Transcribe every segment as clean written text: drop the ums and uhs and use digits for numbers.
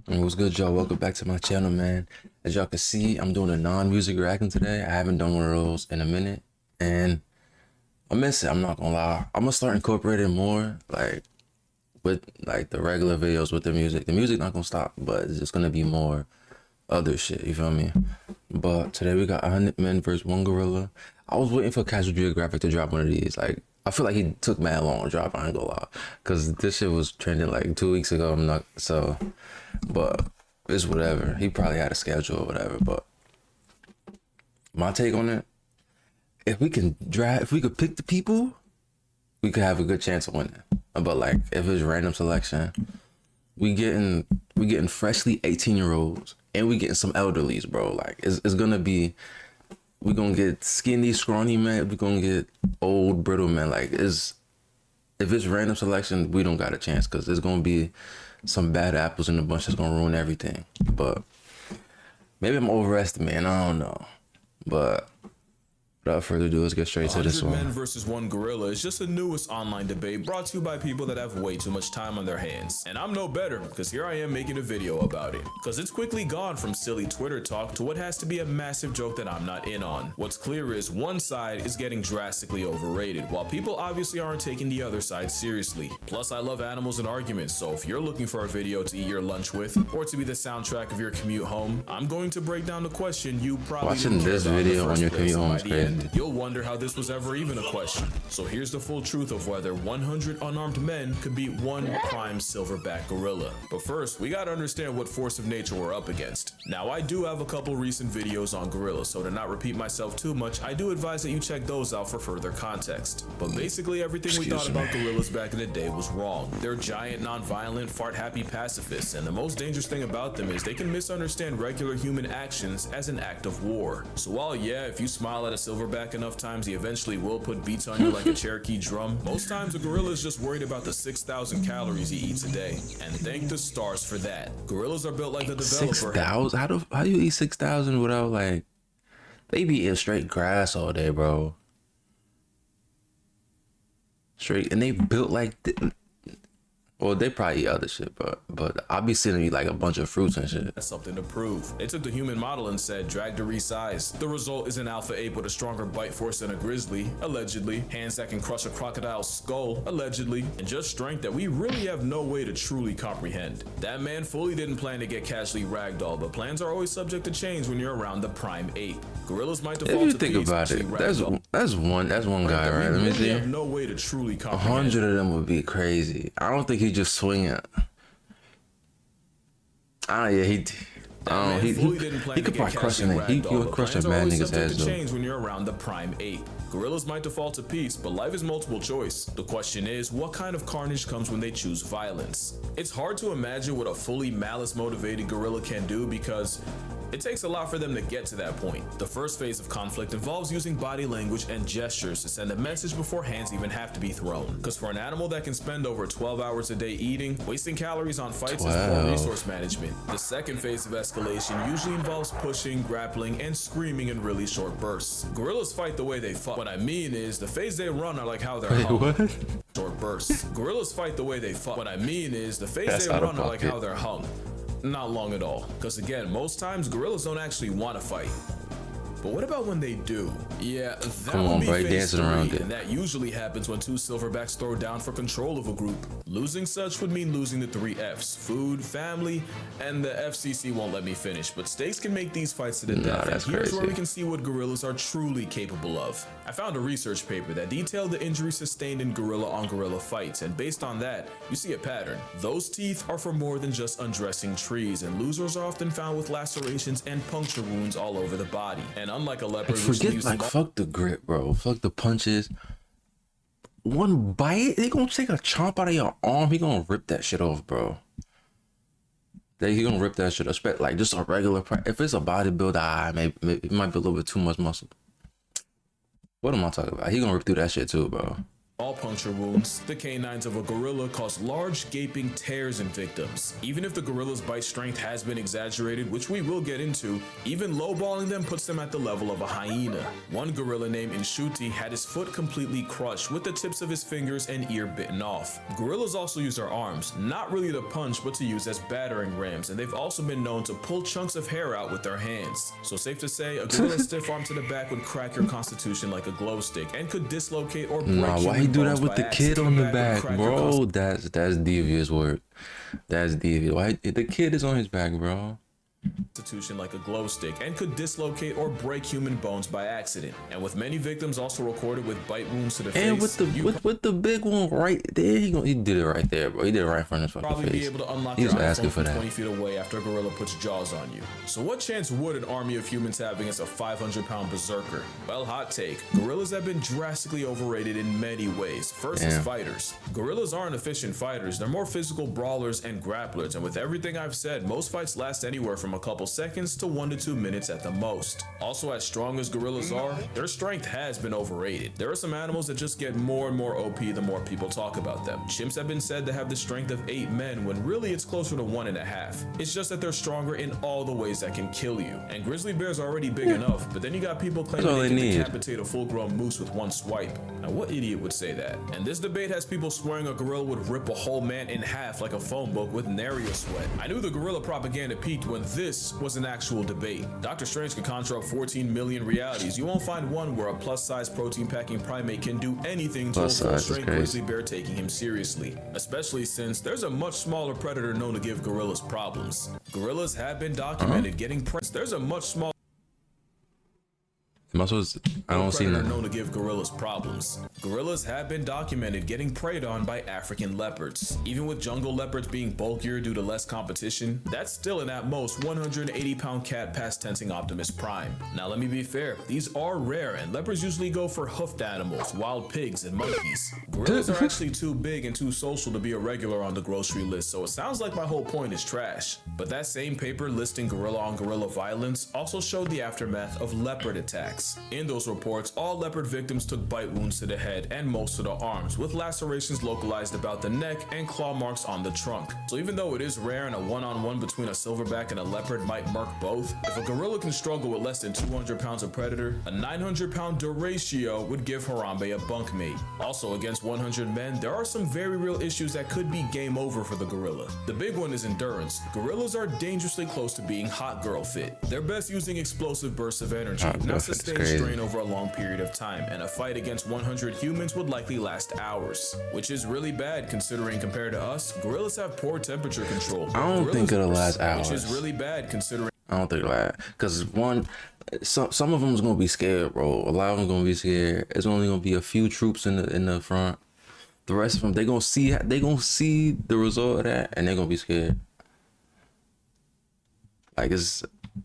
What's good, y'all? Welcome back to my channel, man. As y'all can see, I'm doing a non-music reacting today. I haven't done one of those in a minute, and I miss it. I'm not gonna lie. I'm gonna start incorporating more, like with like the regular videos with the music. The music not gonna stop, but it's just gonna be more other shit. You feel me? But today we got 100 men versus one gorilla. I was waiting for Casual Geographic to drop one of these. Like, I feel like he took mad long to drop. I ain't gonna lie, cause this shit was trending like 2 weeks ago. I'm not so. But it's whatever. He probably had a schedule or whatever. But my take on it, if we could pick the people, we could have a good chance of winning. But like if it's random selection, we getting freshly 18-year-olds and we getting some elderlies, bro. Like it's gonna be, we gonna get skinny, scrawny men, we gonna get old, brittle men. Like if it's random selection, we don't got a chance because there's gonna be some bad apples in the bunch that's gonna ruin everything. But maybe I'm overestimating, I don't know. But without further ado, let's get straight to this 100 men one. versus one gorilla is just the newest online debate brought to you by people that have way too much time on their hands. And I'm no better, because here I am making a video about it. Because it's quickly gone from silly Twitter talk to what has to be a massive joke that I'm not in on. What's clear is one side is getting drastically overrated, while people obviously aren't taking the other side seriously. Plus, I love animals and arguments, so if you're looking for a video to eat your lunch with, or to be the soundtrack of your commute home, I'm going to break down the question you probably Watching didn't care this about in the video on first your place, commute and home by is the crazy. end, you'll wonder how this was ever even a question. So here's the full truth of whether 100 unarmed men could beat one prime silverback gorilla. But first, we gotta understand what force of nature we're up against. Now, I do have a couple recent videos on gorillas, so to not repeat myself too much, I do advise that you check those out for further context. But basically, everything we thought about gorillas back in the day was wrong. They're giant, non-violent, fart-happy pacifists, and the most dangerous thing about them is they can misunderstand regular human actions as an act of war. So while, yeah, if you smile at a silverback enough times, he eventually will put beats on you like a Cherokee drum. Most times a gorilla is just worried about the 6,000 calories he eats a day. And thank the stars for that. Gorillas are built like the developer. 6,000? How do you eat 6,000 without like? They be eating straight grass all day, bro. Straight, and they built like. Well, they probably eat other shit, but I'll be sending you like a bunch of fruits and shit. That's something to prove. They took the human model and said, drag to resize. The result is an alpha ape with a stronger bite force than a grizzly, allegedly, hands that can crush a crocodile's skull, allegedly, and just strength that we really have no way to truly comprehend. That man fully didn't plan to get casually ragdolled, but plans are always subject to change when you're around the prime ape. Gorillas might default If you to think peace, about it, that's one guy, that we right? Let me really see. have no way to truly comprehend. 100 of them would be crazy. I don't think he just swing it. Yeah, he could probably crush it. He could crush a mad nigga's head though. Change when you're around the prime ape. Gorillas might default to peace, but life is multiple choice. The question is, what kind of carnage comes when they choose violence? It's hard to imagine what a fully malice-motivated gorilla can do because it takes a lot for them to get to that point. The first phase of conflict involves using body language and gestures to send a message before hands even have to be thrown. Because for an animal that can spend over 12 hours a day eating, wasting calories on fights is poor resource management. The second phase of escalation usually involves pushing, grappling, and screaming in really short bursts. Gorillas fight the way they fuck. What I mean is, the phase they run are like how they're hung. Short bursts. Gorillas fight the way they fuck. What I mean is, the phase they run are like how they're hung. Not long at all, because again, most times gorillas don't actually want to fight. But what about when they do? Yeah, that would be phase 3, and that usually happens when two silverbacks throw down for control of a group. Losing such would mean losing the 3 Fs: food, family, and the FCC won't let me finish, but stakes can make these fights to the death, and here's where we can see what gorillas are truly capable of. I found a research paper that detailed the injuries sustained in gorilla-on-gorilla fights, and based on that, you see a pattern. Those teeth are for more than just undressing trees, and losers are often found with lacerations and puncture wounds all over the body. And unlike a leopard, forget, like, fuck the grip, bro. Fuck the punches. One bite, they gonna take a chomp out of your arm. He gonna rip that shit off, bro. He gonna rip that shit off. Like just a regular. If it's a bodybuilder, maybe it might be a little bit too much muscle. What am I talking about? He gonna rip through that shit too, bro. All puncture wounds, the canines of a gorilla cause large gaping tears in victims. Even if the gorilla's bite strength has been exaggerated, which we will get into, even lowballing them puts them at the level of a hyena. One gorilla named Inshuti had his foot completely crushed with the tips of his fingers and ear bitten off. Gorillas also use their arms, not really to punch but to use as battering rams, and they've also been known to pull chunks of hair out with their hands. So safe to say, a gorilla's stiff arm to the back would crack your constitution like a glow stick and could dislocate or break why he do that with the kid on the back, bro? That's devious work. That's devious. Why the kid is on his back, bro? Constitution like a glow stick and could dislocate or break human bones by accident. And with many victims also recorded with bite wounds to the face. And with the big one right there, he did it right there, bro. He did it right in front of his fucking probably face. Be able to unlock He's your asking iPhone for from that. 20 feet away after a gorilla puts jaws on you. So what chance would an army of humans have against a 500-pound berserker? Well, hot take. Gorillas have been drastically overrated in many ways. First is fighters. Gorillas aren't efficient fighters. They're more physical brawlers and grapplers. And with everything I've said, most fights last anywhere from a couple seconds to 1 to 2 minutes at the most. Also, as strong as gorillas are, their strength has been overrated. There are some animals that just get more and more OP the more people talk about them. Chimps have been said to have the strength of 8 men when really it's closer to 1.5. It's just that they're stronger in all the ways that can kill you. And grizzly bears are already big enough, but then you got people claiming they can decapitate a full-grown moose with one swipe. Now what idiot would say that? And this debate has people swearing a gorilla would rip a whole man in half like a phone book with nary a sweat. I knew the gorilla propaganda peaked when this was an actual debate. Doctor Strange could conjure up 14 million realities. You won't find one where a plus-size protein-packing primate can do anything to a full-strength grizzly bear taking him seriously. Especially since there's a much smaller predator known to give gorillas problems. Gorillas have been documented getting pregnant. There's a much smaller I don't see nothing. known to give gorillas problems. Gorillas have been documented getting preyed on by African leopards. Even with jungle leopards being bulkier due to less competition, that's still an at most 180-pound cat past tensing Optimus Prime. Now let me be fair, these are rare and leopards usually go for hoofed animals, wild pigs, and monkeys. Gorillas are actually too big and too social to be a regular on the grocery list, so it sounds like my whole point is trash. But that same paper listing gorilla on gorilla violence also showed the aftermath of leopard attacks. In those reports, all leopard victims took bite wounds to the head and most of the arms, with lacerations localized about the neck and claw marks on the trunk. So even though it is rare and a one-on-one between a silverback and a leopard might murk both, if a gorilla can struggle with less than 200 pounds of predator, a 900-pound deratio would give Harambe a bunkmate. Also, against 100 men, there are some very real issues that could be game over for the gorilla. The big one is endurance. Gorillas are dangerously close to being hot girl fit. They're best using explosive bursts of energy, not sustained strain over a long period of time, and a fight against 100 humans would likely last hours, which is really bad considering compared to us, gorillas have poor temperature control. I don't think it'll last hours. Which is really bad considering I don't think it'll last, because some of them's gonna be scared, bro. A lot of them gonna be scared. It's only gonna be a few troops in the front. The rest of them, they gonna see the result of that, and they're gonna be scared. Like it's.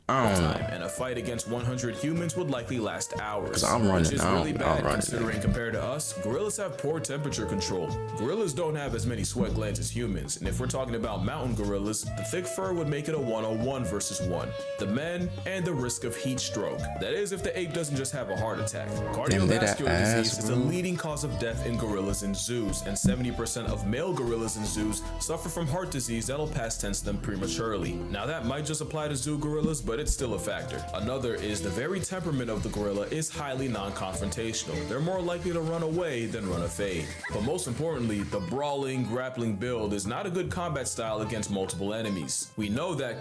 I don't know. And a fight against 100 humans would likely last hours. I'm running. Which is really bad running, considering compared to us, gorillas have poor temperature control. Gorillas don't have as many sweat glands as humans, and if we're talking about mountain gorillas, the thick fur would make it a 101 versus 1. The men and the risk of heat stroke. That is if the ape doesn't just have a heart attack. Cardiovascular disease is the leading cause of death in gorillas in zoos, and 70% of male gorillas in zoos suffer from heart disease that'll past tense them prematurely. Now that might just apply to zoo gorillas, but it's still a factor. Another is the very temperament of the gorilla is highly non-confrontational. They're more likely to run away than run a fade. But most importantly, the brawling, grappling build is not a good combat style against multiple enemies. We know that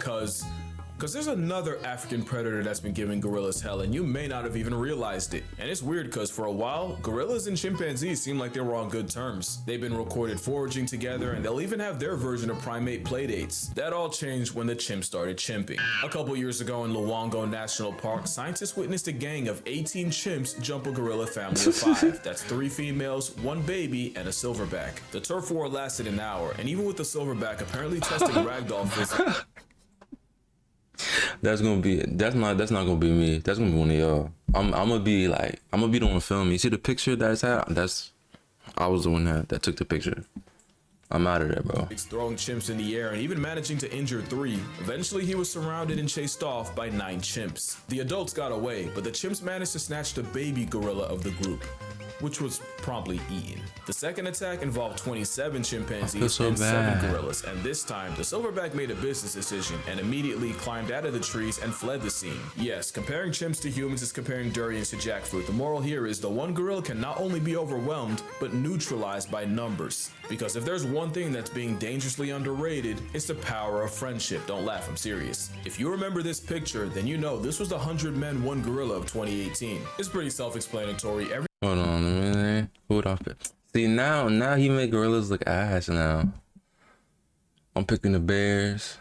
because there's another African predator that's been giving gorillas hell, and you may not have even realized it. And it's weird because for a while, gorillas and chimpanzees seem like they were on good terms. They've been recorded foraging together, and they'll even have their version of primate playdates. That all changed when the chimp started chimping. A couple years ago in Luongo National Park, scientists witnessed a gang of 18 chimps jump a gorilla family of 5. That's 3 females, 1 baby, and a silverback. The turf war lasted an hour, and even with the silverback apparently testing ragdoll physics. That's not gonna be me. That's gonna be one of y'all. I'm gonna be the one filming. You see the picture that's at? I was the one that took the picture. I'm out of there, bro. Throwing chimps in the air and even managing to injure 3. Eventually, he was surrounded and chased off by 9 chimps. The adults got away, but the chimps managed to snatch the baby gorilla of the group, which was promptly eaten. The second attack involved 27 chimpanzees so and bad. 7 gorillas, and this time the silverback made a business decision and immediately climbed out of the trees and fled the scene. Yes, comparing chimps to humans is comparing durians to jackfruit. The moral here is the one gorilla can not only be overwhelmed, but neutralized by numbers. Because if there's one thing that's being dangerously underrated, it's the power of friendship. Don't laugh, I'm serious. If you remember this picture, then you know this was the 100 Men, 1 Gorilla of 2018. It's pretty self-explanatory. Hold on a minute. Who would I pick? See, now he make gorillas look ass now. I'm picking the bears.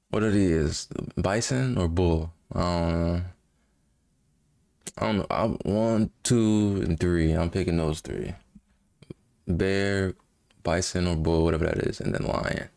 What are these? Bison or bull? I don't know. 1, 2, and 3. I'm picking those 3. Bear, bison, or bull, whatever that is, and then lion.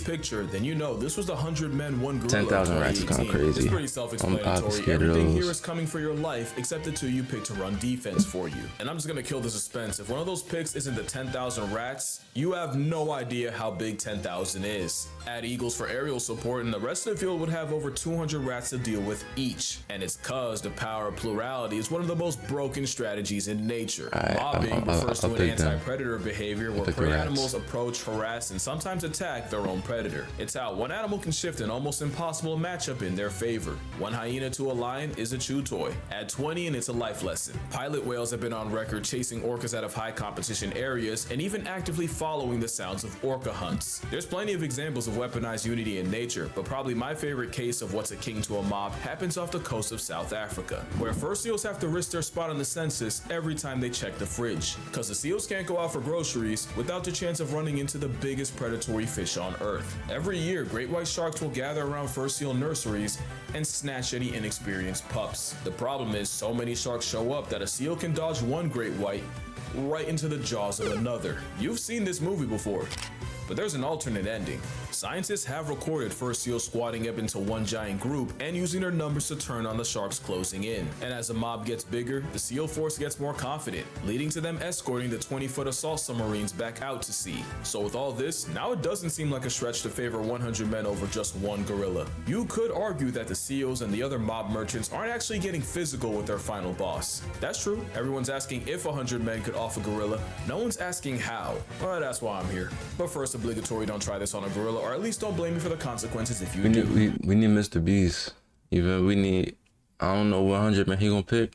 Picture, then you know this was the 100 Men, 1 Gorilla. 10,000 rats is kind of crazy. It's pretty self-explanatory. scared of Everything those. here is coming for your life except the 2 you picked to run defense for you. And I'm just gonna kill the suspense. If one of those picks isn't the 10,000 rats, you have no idea how big 10,000 is. Add eagles for aerial support and the rest of the field would have over 200 rats to deal with each. And it's cause the power of plurality is one of the most broken strategies in nature. Mobbing refers to an anti-predator behavior where prey animals approach, harass, and sometimes attack their own predator. It's how one animal can shift an almost impossible matchup in their favor. One hyena to a lion is a chew toy. Add 20 and it's a life lesson. Pilot whales have been on record chasing orcas out of high competition areas and even actively following the sounds of orca hunts. There's plenty of examples of weaponized unity in nature, but probably my favorite case of what's akin to a mob happens off the coast of South Africa, where fur seals have to risk their spot on the census every time they check the fridge, because the seals can't go out for groceries without the chance of running into the biggest predatory fish on Earth. Every year, great white sharks will gather around fur seal nurseries and snatch any inexperienced pups. The problem is so many sharks show up that a seal can dodge one great white right into the jaws of another. You've seen this movie before. But there's an alternate ending. Scientists have recorded fur seals squatting up into one giant group and using their numbers to turn on the sharks closing in. And as the mob gets bigger, the seal force gets more confident, leading to them escorting the 20-foot assault submarines back out to sea. So with all this, now it doesn't seem like a stretch to favor 100 men over just one gorilla. You could argue that the seals and the other mob merchants aren't actually getting physical with their final boss. That's true. Everyone's asking if 100 men could off a gorilla. No one's asking how. Well, that's why I'm here. But first, obligatory, don't try this on a gorilla, or at least don't blame me for the consequences if you do. We need Mr. Beast. Even we need, I don't know what 100 man he gonna pick.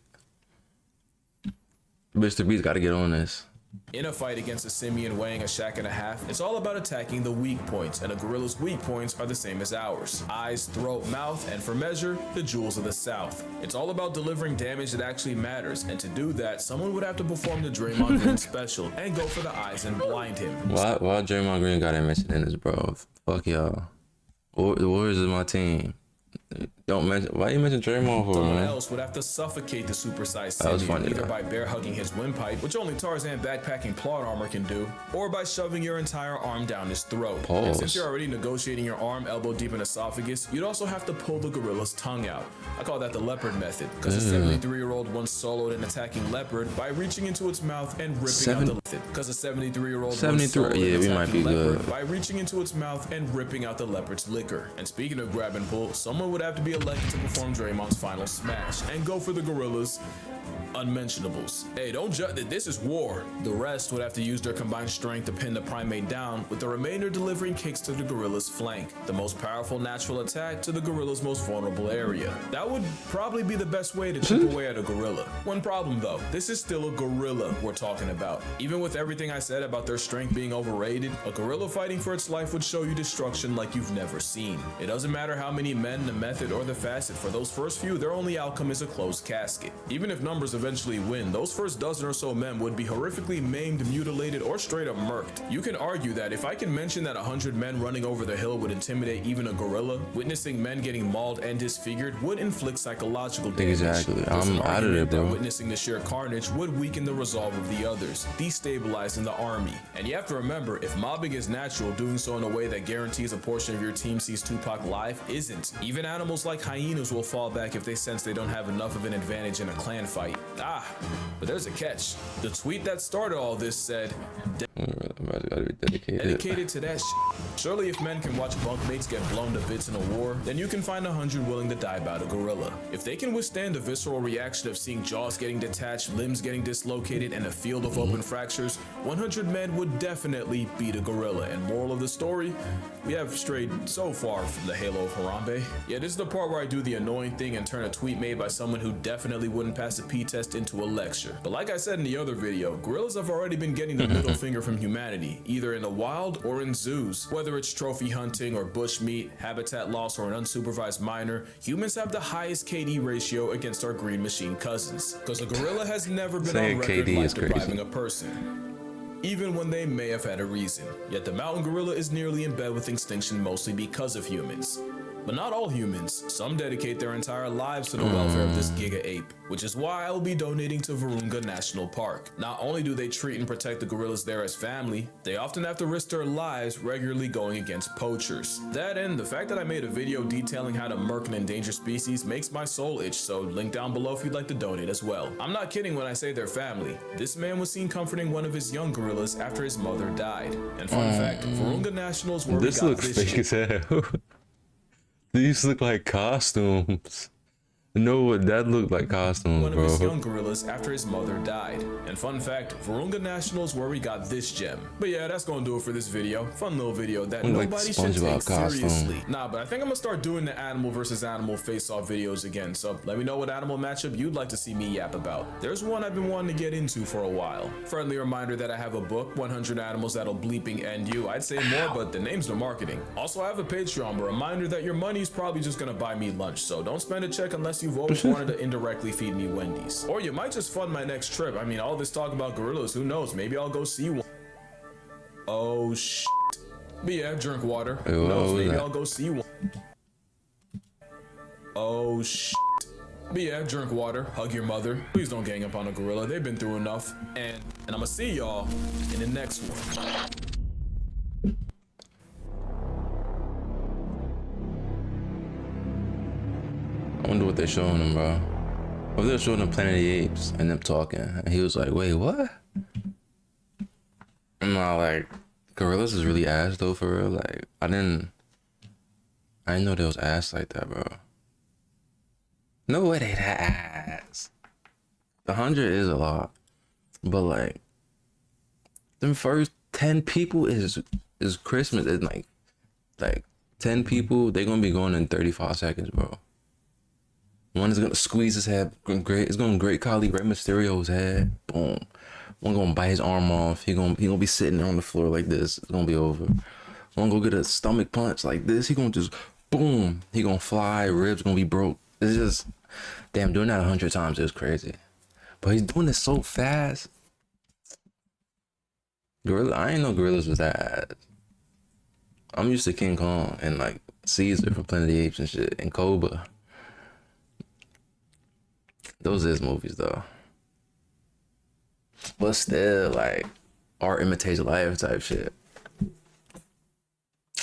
Mr. Beast got to get on this. In a fight against a simian weighing a shack and a half, it's all about attacking the weak points, and a gorilla's weak points are the same as ours. Eyes, throat, mouth, and for measure, the jewels of the South. It's all about delivering damage that actually matters, and to do that, someone would have to perform the Draymond Green special and go for the eyes and blind him. Why Draymond Green got him mentioned in this, bro? Fuck y'all. The Warriors is my team. Don't mention. Why you mention Draymond for, Someone man? else would have to suffocate the supersized That was simian, funny, either though. by bear hugging his windpipe, which only Tarzan backpacking plot armor can do, or by shoving your entire arm down his throat. And Pause. since you're already negotiating your arm elbow deep in esophagus, you'd also have to pull the gorilla's tongue out. I call that the leopard method, because a 73-year-old once soloed an attacking leopard by reaching into its mouth and ripping out the leopard. Because a 73-year-old 73, yeah, we might be good. by reaching into its mouth and ripping out the leopard's liquor. And speaking of grab and pull, someone would have to be elected to perform Draymond's final smash and go for the gorillas' unmentionables. Hey, don't judge. This is war. The rest would have to use their combined strength to pin the primate down, with the remainder delivering kicks to the gorilla's flank, the most powerful natural attack to the gorilla's most vulnerable area. That would probably be the best way to chip away at a gorilla. One problem though, this is still a gorilla we're talking about. Even with everything I said about their strength being overrated, a gorilla fighting for its life would show you destruction like you've never seen. It doesn't matter how many men, the method, or the facet, for those first few, their only outcome is a closed casket. Even if numbers eventually win, those first dozen or so men would be horrifically maimed, mutilated, or straight up murked. You can argue that if I can mention that 100 men running over the hill would intimidate even a gorilla, witnessing men getting mauled and disfigured would inflict psychological damage. Exactly. There's an I'm out of argument there, that bro. witnessing the sheer carnage would weaken the resolve of the others, destabilizing the army. And you have to remember, if mobbing is natural, doing so in a way that guarantees a portion of your team sees Tupac live isn't. Even animals like hyenas will fall back if they sense they don't have enough of an advantage in a clan fight. Ah, but there's a catch. The tweet that started all this said, Gotta be dedicated. dedicated to that Surely if men can watch bunkmates get blown to bits in a war, then you can find 100 willing to die about a gorilla. If they can withstand the visceral reaction of seeing jaws getting detached, limbs getting dislocated, and a field of open fractures, 100 men would definitely beat a gorilla. And moral of the story, we have strayed so far from the halo of Harambe. Yeah, this is the part where I do the annoying thing and turn a tweet made by someone who definitely wouldn't pass a P-test into a lecture. But like I said in the other video, gorillas have already been getting the middle finger from humanity, either in the wild or in zoos. Whether it's trophy hunting or bush meat, habitat loss, or an unsupervised minor, humans have the highest KD ratio against our green machine cousins. Because a gorilla has never been on record life depriving a person, even when they may have had a reason. Yet the mountain gorilla is nearly in bed with extinction mostly because of humans. But not all humans. Some dedicate their entire lives to the welfare of this giga ape, which is why I will be donating to Virunga National Park. Not only do they treat and protect the gorillas there as family, they often have to risk their lives regularly going against poachers. That and the fact that I made a video detailing how to murk an endangered species makes my soul itch, so link down below if you'd like to donate as well. I'm not kidding when I say they're family. This man was seen comforting one of his young gorillas after his mother died. And fun fact, Virunga National is where we got this looks fake as hell. These look like costumes. No, what that looked like costumes, one of bro. his young gorillas after his mother died. And fun fact, Virunga National is where we got this gem. But yeah, that's gonna do it for this video. Fun little video that nobody should take seriously. Nah, but I think I'm gonna start doing the animal versus animal face-off videos again. So let me know what animal matchup you'd like to see me yap about. There's one I've been wanting to get into for a while. Friendly reminder that I have a book, 100 Animals That'll Bleeping End You. I'd say more, but the name's no marketing. Also, I have a Patreon, but reminder that your money's probably just gonna buy me lunch. So don't spend a check unless you've always wanted to indirectly feed me Wendy's. Or you might just fund my next trip. I mean, all this talk about gorillas, who knows? Maybe I'll go see one. Oh, shit. But yeah, drink water. Who knows? Maybe I'll go see one. Oh, shit. But yeah, drink water. Hug your mother. Please don't gang up on a gorilla. They've been through enough. And I'm gonna see y'all in the next one. I wonder what they're showing him, bro. What if they're showing him Planet of the Apes and them talking, and he was like, "Wait, what?" I'm not like, gorillas is really ass though, for real. Like, I didn't know they was ass like that, bro. No way they that ass. 100 is a lot, but like, them first 10 people is Christmas. It's like 10 people. They're gonna be going in 35 seconds, bro. One is gonna squeeze his head. It's gonna grate Kali Rey Mysterio's head. Boom. One gonna bite his arm off. He gonna be sitting on the floor like this. It's gonna be over. One gonna get a stomach punch like this. He gonna just boom. He gonna fly. Ribs gonna be broke. It's just damn. Doing that 100 times is crazy. But he's doing it so fast. Gorilla. I ain't know gorillas was that. I'm used to King Kong and like Caesar from Planet of the Apes and shit and Cobra. Those is movies though. But still, like, art imitates life type shit.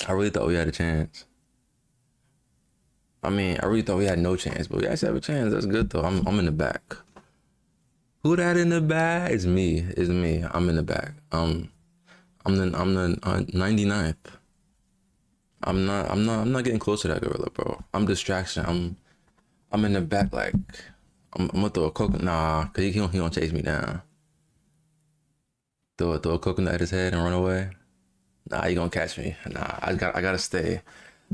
I really thought we had a chance. I mean, I really thought we had no chance, but we actually have a chance. That's good though. I'm in the back. Who that in the back? It's me. It's me. I'm in the back. I'm the 99th. I'm not getting close to that gorilla, bro. I'm distraction. I'm in the back like I'm gonna throw a coconut. Nah, cause he gonna chase me down. Throw a coconut at his head and run away. Nah, he gonna catch me. Nah, I gotta stay.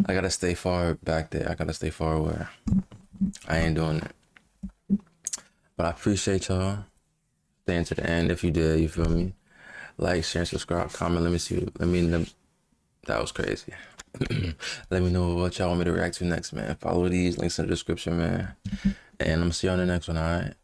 I gotta stay far back there. I gotta stay far away. I ain't doing it. But I appreciate y'all staying to the end. If you did, you feel me? Like, share, subscribe, comment. Let me see. That was crazy. Let me know what y'all want me to react to next, man. Follow these links in the description, man. And I'm gonna see you on the next one, alright?